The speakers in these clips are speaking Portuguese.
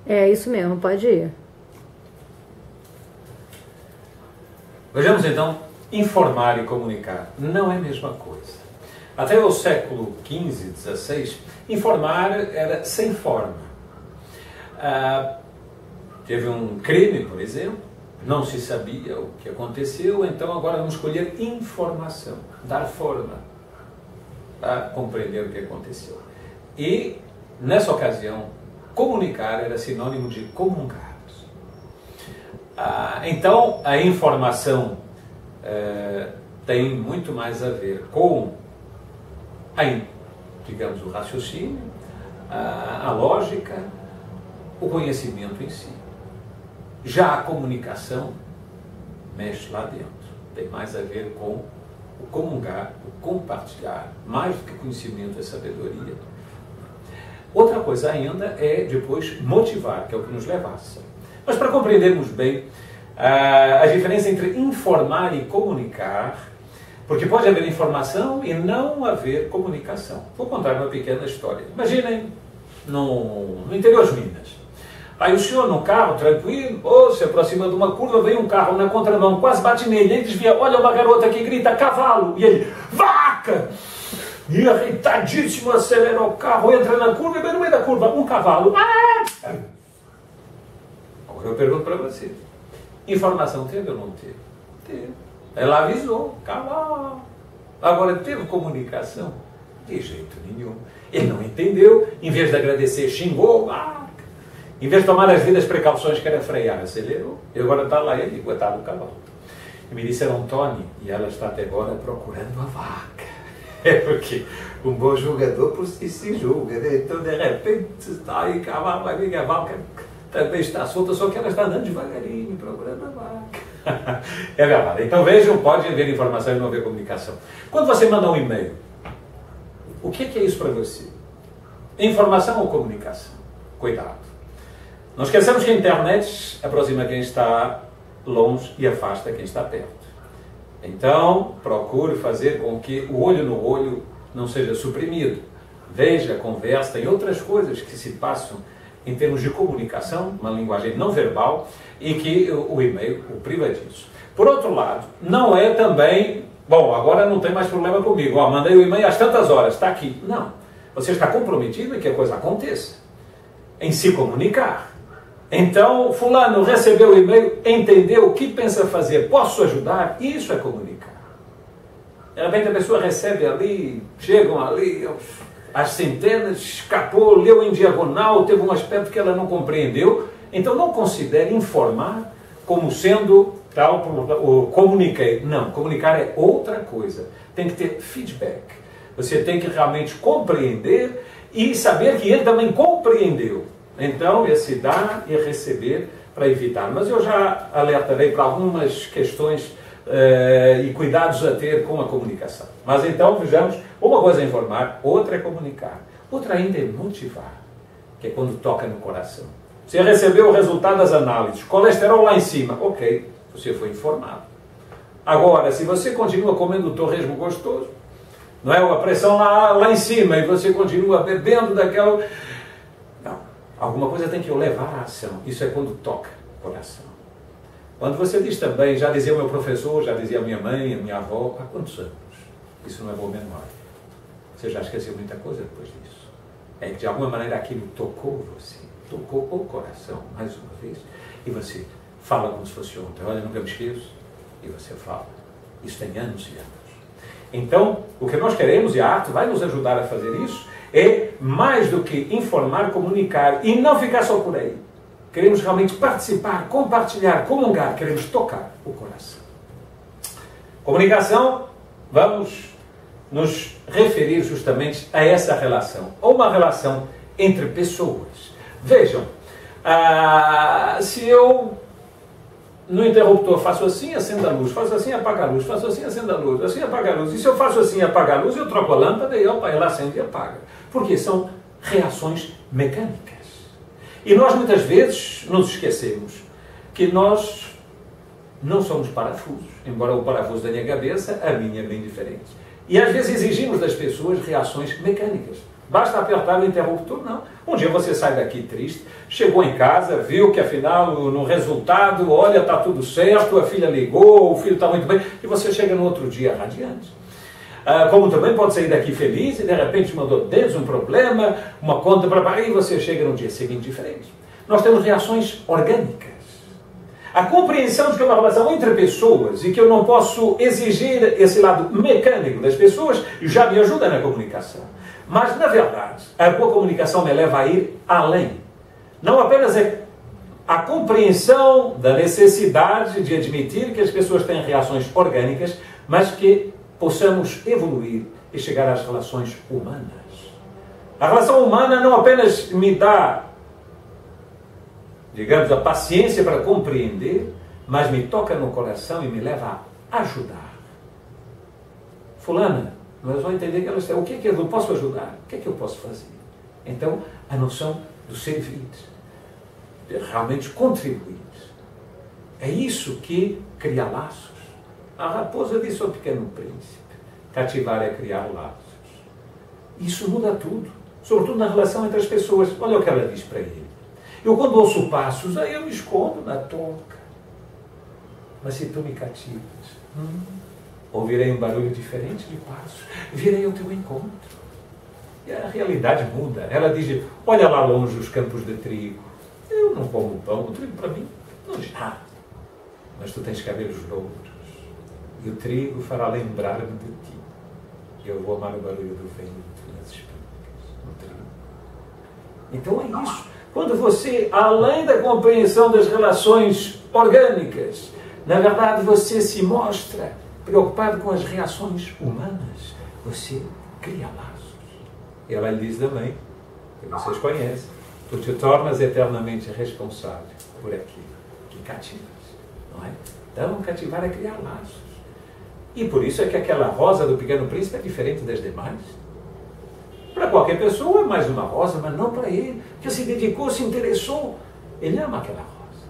É isso mesmo, pode ir. Vejamos então, informar e comunicar não é a mesma coisa. Até o século XV, XVI, informar era sem forma. Teve um crime, por exemplo, não se sabia o que aconteceu, então agora vamos escolher informação, dar forma a compreender o que aconteceu. E, nessa ocasião, comunicar era sinônimo de comungar. Então, a informação tem muito mais a ver com digamos, o raciocínio, a lógica, o conhecimento em si. Já a comunicação mexe lá dentro, tem mais a ver com o comungar, o compartilhar, mais do que conhecimento é sabedoria. Outra coisa ainda é depois motivar, que é o que nos leva à ação. Mas para compreendermos bem a diferença entre informar e comunicar, porque pode haver informação e não haver comunicação. Vou contar uma pequena história. Imaginem no interior de Minas. Aí o senhor no carro, tranquilo, se aproxima de uma curva, vem um carro na contramão, quase bate nele, ele desvia, olha uma garota que grita, cavalo, e ele, vaca! E irritadíssimo, acelera o carro, entra na curva, e bem no meio da curva, um cavalo. Agora eu pergunto para você, informação teve ou não teve? Teve. Ela avisou, cavalo. Agora, teve comunicação? De jeito nenhum. Ele não entendeu, em vez de agradecer, xingou, em vez de tomar as devidas precauções que era frear, acelerou, e agora está lá ele, coitado do cavalo. E me disseram, Tony, e ela está até agora procurando a vaca. É porque um bom jogador por si se julga, né? Então, de repente, está aí, cavalo, vai vir a vaca, também está solta, só que ela está andando devagarinho, procurando a vaca. É verdade. Então vejam, pode haver informação e não haver comunicação. Quando você manda um e-mail, o que é isso para você? Informação ou comunicação? Cuidado. Não esqueçamos que a internet aproxima quem está longe e afasta quem está perto. Então, procure fazer com que o olho no olho não seja suprimido. Veja, conversa, tem outras coisas que se passam em termos de comunicação, uma linguagem não verbal, e que o e-mail o priva disso. Por outro lado, não é também, bom, agora não tem mais problema comigo, mandei o e-mail às tantas horas, está aqui. Não. Você está comprometido em que a coisa aconteça, em se comunicar. Então, fulano recebeu o e-mail, entendeu o que pensa fazer, posso ajudar? Isso é comunicar. De repente a pessoa recebe ali, chegam ali, as centenas, escapou, leu em diagonal, teve um aspecto que ela não compreendeu. Então não considere informar como sendo tal, comuniquei. Não, comunicar é outra coisa. Tem que ter feedback. Você tem que realmente compreender e saber que ele também compreendeu. Então, esse dar e receber para evitar. Mas eu já alertarei para algumas questões e cuidados a ter com a comunicação. Mas então, vejamos, uma coisa é informar, outra é comunicar. Outra ainda é motivar, que é quando toca no coração. Você recebeu o resultado das análises, colesterol lá em cima, ok, você foi informado. Agora, se você continua comendo torresmo gostoso, não é, a pressão lá em cima, e você continua bebendo daquela... Não, alguma coisa tem que o levar à ação. Isso é quando toca o coração. Quando você diz também, já dizia o meu professor, já dizia a minha mãe, a minha avó, há quantos anos? Isso não é boa memória. Você já esqueceu muita coisa depois disso. É que de alguma maneira aquilo tocou você. Tocou o coração, mais uma vez, e você fala como se fosse ontem. Olha, nunca me esqueço. E você fala. Isso tem anos e anos. Então, o que nós queremos, e a arte vai nos ajudar a fazer isso, é mais do que informar, comunicar, e não ficar só por aí. Queremos realmente participar, compartilhar, comungar, queremos tocar o coração. Comunicação, vamos nos referir justamente a essa relação, ou uma relação entre pessoas. Vejam, se eu no interruptor faço assim, acendo a luz, faço assim, apaga a luz, faço assim, acendo a luz, assim, apaga a luz, e se eu faço assim, apaga a luz, eu troco a lâmpada e ela acende e apaga. Porque são reações mecânicas. E nós muitas vezes nos esquecemos que nós não somos parafusos, embora o parafuso da minha cabeça, a minha é bem diferente. E às vezes exigimos das pessoas reações mecânicas. Basta apertar o interruptor, não. Um dia você sai daqui triste, chegou em casa, viu que afinal no resultado, olha, está tudo certo, a filha ligou, o filho está muito bem, e você chega no outro dia radiante. Como também pode sair daqui feliz e de repente uma dor de dedos, um problema, uma conta para pagar, e você chega no dia seguinte diferente. Nós temos reações orgânicas. A compreensão de que é uma relação entre pessoas e que eu não posso exigir esse lado mecânico das pessoas já me ajuda na comunicação. Mas, na verdade, a boa comunicação me leva a ir além. Não apenas a compreensão da necessidade de admitir que as pessoas têm reações orgânicas, mas que possamos evoluir e chegar às relações humanas. A relação humana não apenas me dá, digamos, a paciência para compreender, mas me toca no coração e me leva a ajudar. Fulana, mas vão entender que ela está, o que é que eu posso ajudar? O que é que eu posso fazer? Então, a noção do servir, de realmente contribuir. É isso que cria laços. A raposa disse ao pequeno príncipe, cativar é criar laços. Isso muda tudo, sobretudo na relação entre as pessoas. Olha o que ela diz para ele. Eu quando ouço passos, aí eu me escondo na toca. Mas se tu me cativas, ouvirei um barulho diferente de passos, virei ao teu encontro. E a realidade muda. Ela diz, olha lá longe os campos de trigo. Eu não como pão, o trigo para mim não diz nada. Mas tu tens cabelos louros. E o trigo fará lembrar-me de ti. Eu vou amar o barulho do vento nas espigas, no trigo. Então é isso. Quando você, além da compreensão das relações orgânicas, na verdade você se mostra preocupado com as reações humanas, você cria laços. E ela lhe diz também, que vocês conhecem, tu te tornas eternamente responsável por aquilo que cativas, não é? Então, cativar é criar laços. E por isso é que aquela rosa do Pequeno Príncipe é diferente das demais. Para qualquer pessoa é mais uma rosa, mas não para ele, que se dedicou, se interessou. Ele ama aquela rosa.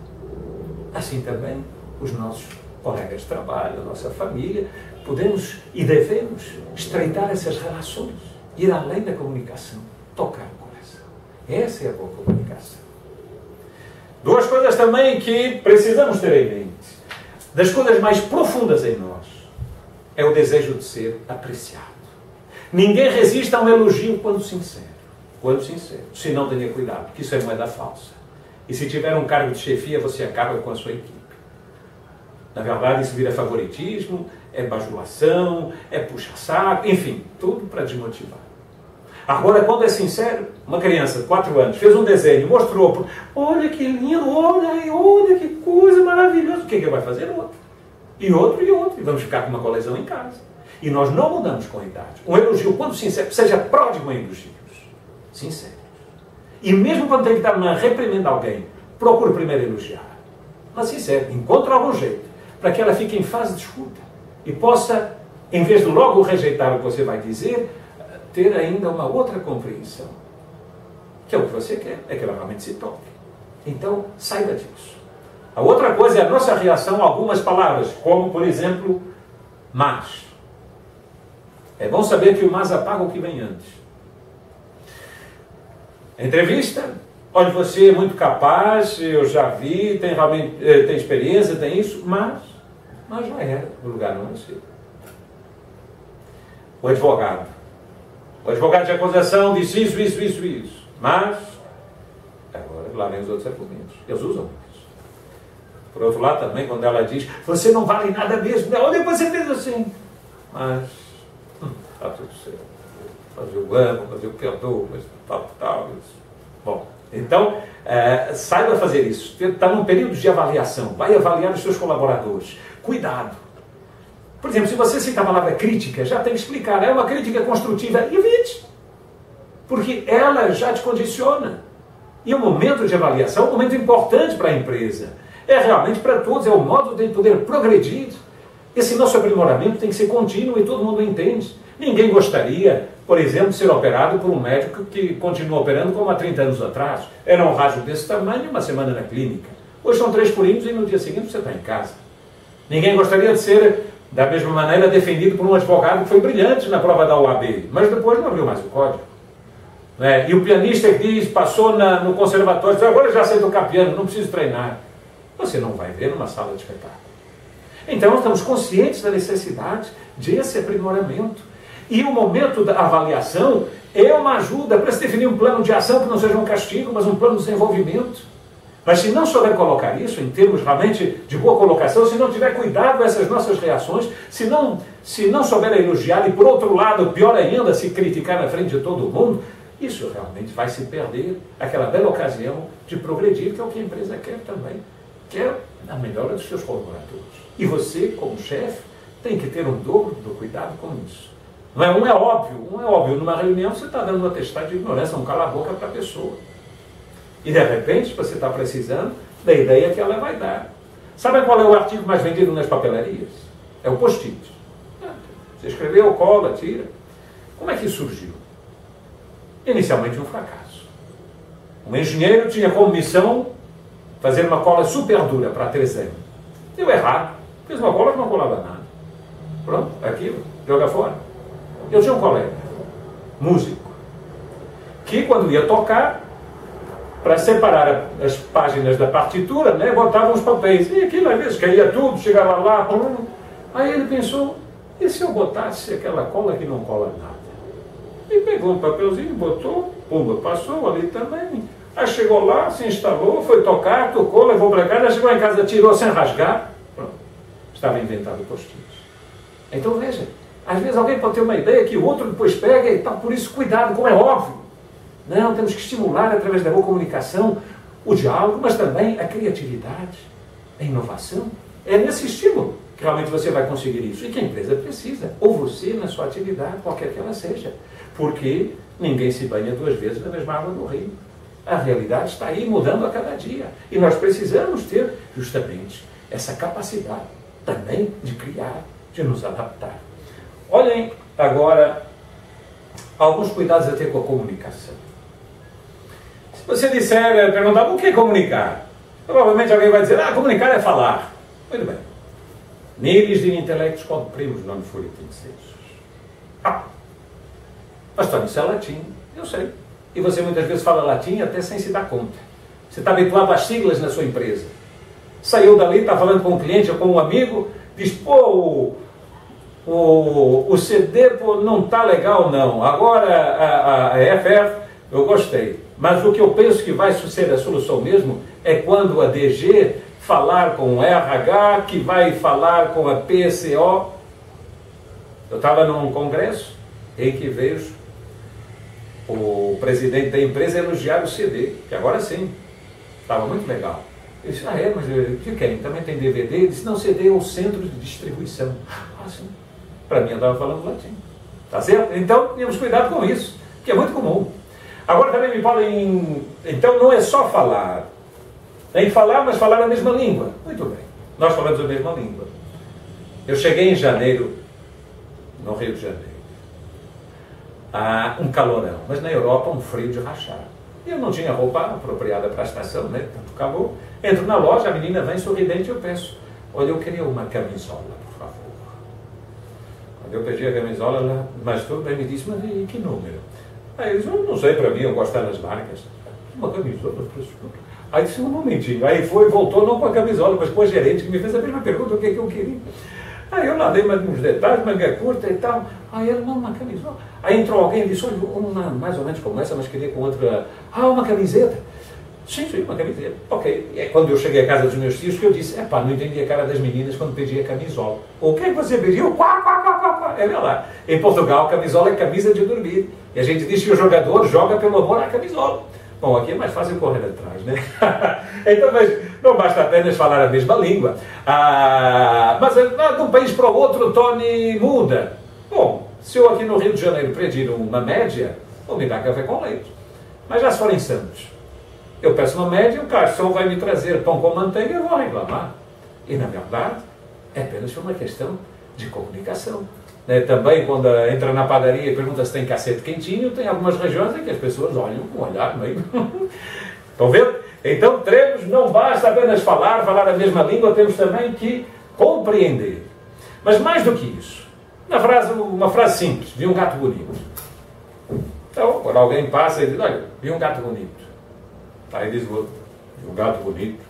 Assim também, os nossos colegas de trabalho, a nossa família, podemos e devemos estreitar essas relações, ir além da comunicação, tocar o coração. Essa é a boa comunicação. Duas coisas também que precisamos ter em mente. Das coisas mais profundas em nós, é o desejo de ser apreciado. Ninguém resiste a um elogio quando sincero. Quando sincero. Se não, tenha cuidado, porque isso é moeda falsa. E se tiver um cargo de chefia, você acaba com a sua equipe. Na verdade, isso vira favoritismo, é bajulação, é puxa-saco, enfim, tudo para desmotivar. Agora, quando é sincero, uma criança de 4 anos fez um desenho, mostrou, olha que lindo, olha que coisa maravilhosa. O que é que ele vai fazer? Outro. E outro, e outro. E vamos ficar com uma coleção em casa. E nós não mudamos com a idade. Um elogio, quando sincero, seja pródigo em elogios. Sincero. E mesmo quando tem que dar uma reprimenda a alguém, procure primeiro elogiar. Mas sincero, encontre algum jeito para que ela fique em fase de escuta e possa, em vez de logo rejeitar o que você vai dizer, ter ainda uma outra compreensão. Que é o que você quer, é que ela realmente se toque. Então, saiba disso. A outra coisa é a nossa reação a algumas palavras, como, por exemplo, mas. É bom saber que o mas apaga o que vem antes. Entrevista, olha, você é muito capaz, eu já vi, tem realmente tem experiência, tem isso, mas já era, o lugar não é seu. O advogado de acusação disse isso, mas agora lá vem os outros argumentos, eles usam isso. Por outro lado também, quando ela diz, você não vale nada mesmo, olha, você fez assim, mas está tudo certo, mas eu amo, mas eu perdoo, mas tal. Bom, então, saiba fazer isso. Está num período de avaliação. Vai avaliar os seus colaboradores. Cuidado. Por exemplo, se você cita a palavra crítica, já tem que explicar. É uma crítica construtiva. Evite. Porque ela já te condiciona. E o momento de avaliação é um momento importante para a empresa. É realmente para todos. É o modo de poder progredir. Esse nosso aprimoramento tem que ser contínuo e todo mundo entende. Ninguém gostaria, por exemplo, de ser operado por um médico que continua operando como há 30 anos atrás. Era um rádio desse tamanho, uma semana na clínica. Hoje são 3 pulinhos e no dia seguinte você está em casa. Ninguém gostaria de ser, da mesma maneira, defendido por um advogado que foi brilhante na prova da OAB, mas depois não abriu mais o código. né? E o pianista que diz, passou no conservatório, diz, agora eu já sei tocar piano, não preciso treinar. Você não vai ver numa sala de espetáculo. Então, nós estamos conscientes da necessidade desse aprimoramento. E o momento da avaliação é uma ajuda para se definir um plano de ação que não seja um castigo, mas um plano de desenvolvimento. Mas se não souber colocar isso em termos realmente de boa colocação, se não tiver cuidado com essas nossas reações, se não souber elogiar e, por outro lado, pior ainda, se criticar na frente de todo mundo, isso realmente vai se perder aquela bela ocasião de progredir, que é o que a empresa quer também. Quer a melhora dos seus colaboradores. E você, como chefe, tem que ter um dobro do cuidado com isso. Um é óbvio. Numa reunião você está dando um atestado de ignorância, um cala-boca para a pessoa. E de repente você está precisando da ideia que ela vai dar. Sabe qual é o artigo mais vendido nas papelarias? É o post-it. Você escreveu, cola, tira. Como é que isso surgiu? Inicialmente um fracasso. Um engenheiro tinha como missão fazer uma cola super dura para 3M. Deu errado. Fez uma cola que não colava nada. Pronto, aquilo, joga fora. Eu tinha um colega, músico, que quando ia tocar, para separar as páginas da partitura, né, botava uns papéis. E aquilo, às vezes, caía tudo, chegava lá. Aí ele pensou, e se eu botasse aquela cola que não cola nada? E pegou um papelzinho, botou, pumba, passou ali também. Aí chegou lá, se instalou, foi tocar, tocou, levou para casa, chegou em casa, tirou sem rasgar. Pronto, estava inventado o post-it. Então veja, às vezes alguém pode ter uma ideia que o outro depois pega e tal, por isso cuidado, como é óbvio. Não, temos que estimular através da boa comunicação o diálogo, mas também a criatividade, a inovação. É nesse estímulo que realmente você vai conseguir isso. E que a empresa precisa, ou você na sua atividade, qualquer que ela seja. Porque ninguém se banha duas vezes na mesma água do rio. A realidade está aí mudando a cada dia. E nós precisamos ter justamente essa capacidade também de criar, de nos adaptar. Olhem agora alguns cuidados a ter com a comunicação. Se você disser, perguntar o que é comunicar, provavelmente alguém vai dizer, comunicar é falar. Muito bem. Nilis de intellectus quod primus non furit incensus. Mas Tony, isso é latim. Eu sei. E você muitas vezes fala latim até sem se dar conta. Você está habituado às siglas na sua empresa. Saiu dali, está falando com um cliente ou com um amigo, diz, pô, o CD pô, não está legal não. Agora a FR eu gostei. Mas o que eu penso que vai ser a solução mesmo é quando a DG falar com o RH, que vai falar com a PCO. Eu estava num congresso em que vejo o presidente da empresa elogiar o CD, que agora sim, estava muito legal. Eu disse, mas o que querem? Também tem DVD? Ele disse, não, CD é o centro de distribuição. Sim. Para mim eu estava falando latim. Tá certo? Então, temos cuidado com isso, que é muito comum. Agora também me podem... Então, não é só falar. Tem que falar, mas falar a mesma língua. Muito bem. Nós falamos a mesma língua. Eu cheguei em janeiro, no Rio de Janeiro. Um calorão, mas na Europa um frio de rachar. E eu não tinha roupa apropriada para a estação, né? Tanto calor. Entro na loja, a menina vem sorridente e eu penso, olha, eu queria uma camisola, por favor. Quando eu pedi a camisola, ela, mas tudo bem, me disse, mas e que número? Aí eu disse, não sei, para mim, eu gosto das marcas. Uma camisola, aí disse, um momentinho. Aí foi, voltou, não com a camisola, mas com a gerente, que me fez a mesma pergunta, o que eu queria. Aí eu lá dei mais uns detalhes, manga curta e tal. Aí ela, não, uma camisola. Aí entrou alguém e disse, olha, uma mais ou menos como essa, mas queria com outra. Uma camiseta. Sim, uma camiseta. Ok. E é quando eu cheguei à casa dos meus filhos que eu disse, não entendi a cara das meninas quando pedi a camisola. O que você pediu? É lá. Em Portugal, camisola é camisa de dormir. E a gente diz que o jogador joga pelo amor à camisola. Bom, aqui é mais fácil correr atrás, né? Então, mas não basta apenas falar a mesma língua. Mas de um país para o outro, Tony, muda. Bom, se eu aqui no Rio de Janeiro pedir uma média, vou me dar café com leite. Mas já se for em Santos, eu peço uma média, o garçom vai me trazer pão com manteiga e eu vou reclamar. E, na verdade, é apenas uma questão de comunicação. Também, quando entra na padaria e pergunta se tem cacete quentinho, tem algumas regiões em que as pessoas olham com um olhar meio... Estão vendo? Então, não basta apenas falar a mesma língua, temos também que compreender. Mas mais do que isso, uma frase simples, de um gato bonito. Então, quando alguém passa e diz, olha, vi um gato bonito. Aí diz o outro, vi um gato bonito.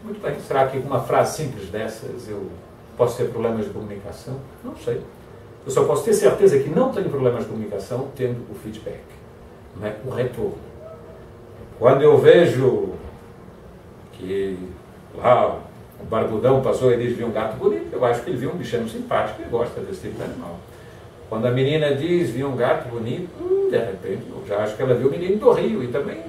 Muito bem, será que com uma frase simples dessas eu posso ter problemas de comunicação? Não sei. Eu só posso ter certeza que não tenho problemas de comunicação tendo o feedback, não é? O retorno. Quando eu vejo que lá o barbudão passou e diz, vi um gato bonito, eu acho que ele viu um bichano simpático e gosta desse tipo de animal. Quando a menina diz, vi um gato bonito, de repente, eu já acho que ela viu o menino do Rio e também...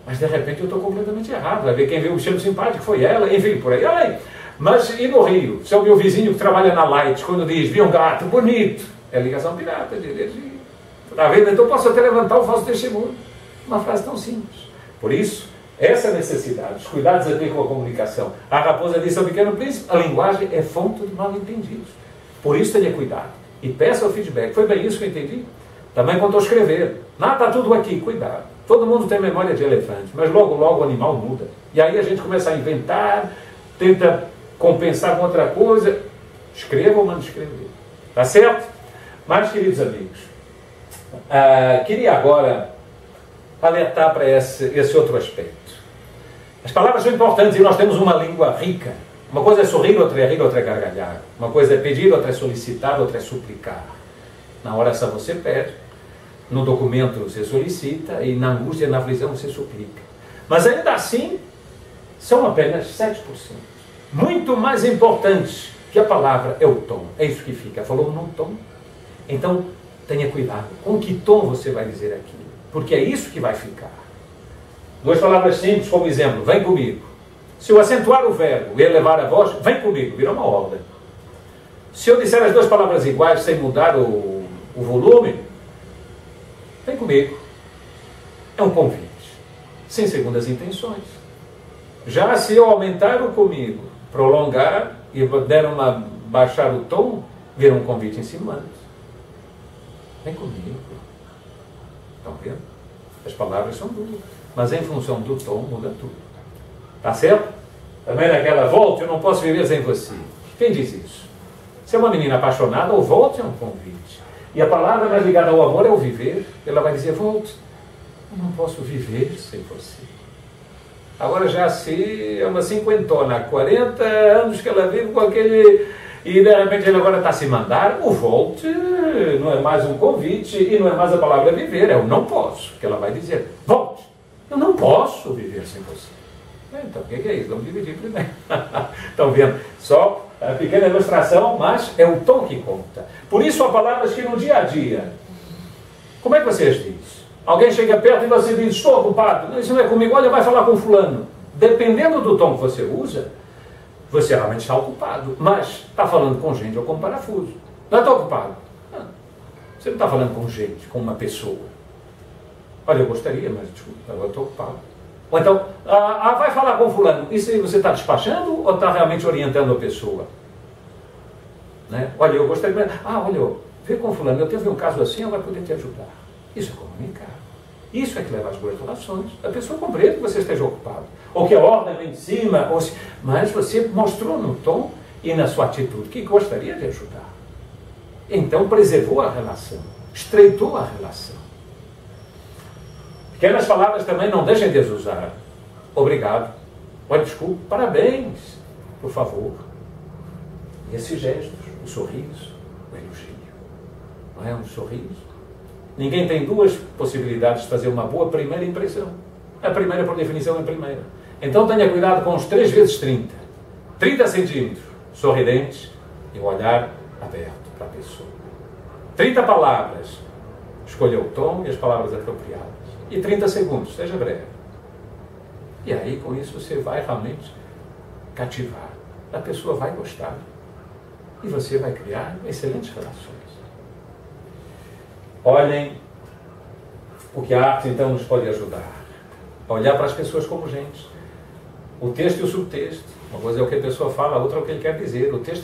Mas de repente eu estou completamente errado. Vai ver quem viu o bichano simpático foi ela, enfim, por aí. Olha aí. Mas e no Rio? Se é o meu vizinho que trabalha na Light, quando diz, vi um gato bonito, é ligação pirata de energia. Está vendo? Então posso até levantar o falso testemunho. Uma frase tão simples. Por isso, essa necessidade, os cuidados a ter com a comunicação. A raposa disse ao pequeno príncipe, a linguagem é fonte de mal-entendidos. Por isso tenha cuidado. E peça o feedback. Foi bem isso que eu entendi? Também quando eu escrever. Está tudo aqui, cuidado. Todo mundo tem memória de elefante, mas logo, logo o animal muda. E aí a gente começa a inventar, tenta compensar com outra coisa. Escreva ou manda escrever. Tá certo? Mas, queridos amigos, queria agora alertar para esse outro aspecto. As palavras são importantes e nós temos uma língua rica. Uma coisa é sorrir, outra é rir, outra é gargalhar. Uma coisa é pedir, outra é solicitar, outra é suplicar. Na oração você pede, no documento você solicita e na angústia e na aflição você suplica. Mas ainda assim, são apenas 7%. Muito mais importante que a palavra é o tom. É isso que fica. Falou no tom. Então, tenha cuidado. Com que tom você vai dizer aquilo? Porque é isso que vai ficar. Duas palavras simples como exemplo. Vem comigo. Se eu acentuar o verbo e elevar a voz, vem comigo. Vira uma ordem. Se eu disser as duas palavras iguais sem mudar o volume, vem comigo. É um convite. Sem segundas intenções. Já se eu aumentar o comigo, prolongar e baixar o tom, vira um convite insinuante. Vem comigo. Estão vendo? As palavras são duas. Mas em função do tom muda tudo. Tá certo? Também naquela volte, eu não posso viver sem você. Quem diz isso? Se é uma menina apaixonada, o volte é um convite. E a palavra mais ligada ao amor é o viver. Ela vai dizer, volte. Eu não posso viver sem você. Agora já se é uma cinquentona, há 40 anos que ela vive com aquele... E de repente ele agora está a se mandar, o volte não é mais um convite e não é mais a palavra viver, é o não posso. Que ela vai dizer, volte. Eu não posso viver sem você. Então, o que é isso? Vamos dividir primeiro. Estão vendo? Só a pequena ilustração, mas é o tom que conta. Por isso, há palavras que no dia a dia... Como é que vocês dizem? Alguém chega perto e você diz, estou ocupado. Não, isso não é comigo, olha, vai falar com fulano. Dependendo do tom que você usa, você realmente está ocupado. Mas está falando com gente ou com parafuso. Não estou ocupado. Não. Você não está falando com gente, com uma pessoa. Olha, eu gostaria, mas desculpa, agora estou ocupado. Ou então, vai falar com fulano. Isso aí você está despachando ou está realmente orientando a pessoa? Né? Olha, eu gostaria... olha, vê com fulano, eu teve um caso assim, ela vai poder te ajudar. Isso é comunicar. Isso é que leva às boas relações. A pessoa compreende que você esteja ocupado. Ou que a ordem vem de cima, mas você mostrou no tom e na sua atitude que gostaria de ajudar. Então preservou a relação, estreitou a relação. Pequenas palavras também não deixem de as usar. Obrigado. Olha, desculpe, parabéns, por favor. E esses gestos, o sorriso, o elogio. Não é um sorriso? Ninguém tem duas possibilidades de fazer uma boa primeira impressão. A primeira, por definição, é a primeira. Então tenha cuidado com os 3 vezes 30. 30 centímetros, sorridentes e o olhar aberto para a pessoa. 30 palavras, escolha o tom e as palavras apropriadas. E 30 segundos, seja breve. E aí, com isso, você vai realmente cativar. A pessoa vai gostar. E você vai criar excelentes relações. Olhem o que a arte, então, nos pode ajudar. A olhar para as pessoas como gente. O texto e o subtexto. Uma coisa é o que a pessoa fala, a outra é o que ele quer dizer. O texto